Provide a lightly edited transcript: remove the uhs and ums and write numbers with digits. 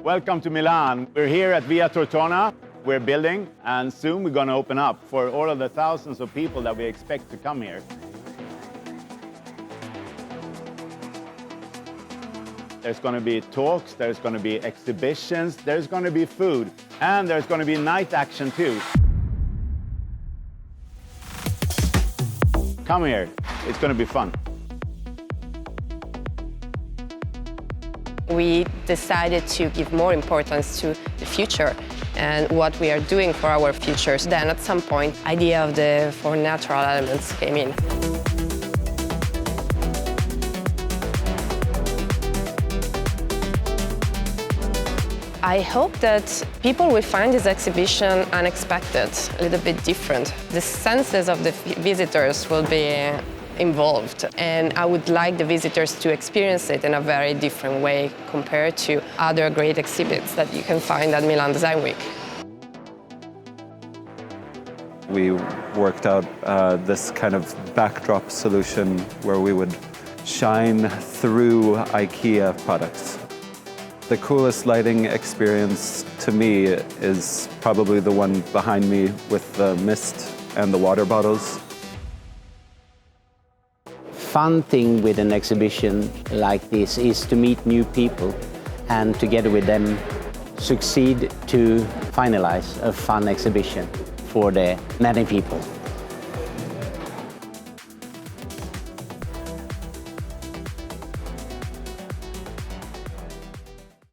Welcome to Milan. We're here at Via Tortona. We're building, and soon we're going to open up for all of the thousands of people that we expect to come here. There's going to be talks, there's going to be exhibitions, there's going to be food, and there's going to be night action too. Come here, it's going to be fun. We decided to give more importance to the future and what we are doing for our futures. Then at some point, the idea of the 4 natural elements came in. I hope that people will find this exhibition unexpected, a little bit different. The senses of the visitors will be involved, and I would like the visitors to experience it in a very different way compared to other great exhibits that you can find at Milan Design Week. We worked out this kind of backdrop solution where we would shine through IKEA products. The coolest lighting experience to me is probably the one behind me with the mist and the water bottles. Fun thing with an exhibition like this is to meet new people and together with them succeed to finalize a fun exhibition for the many people.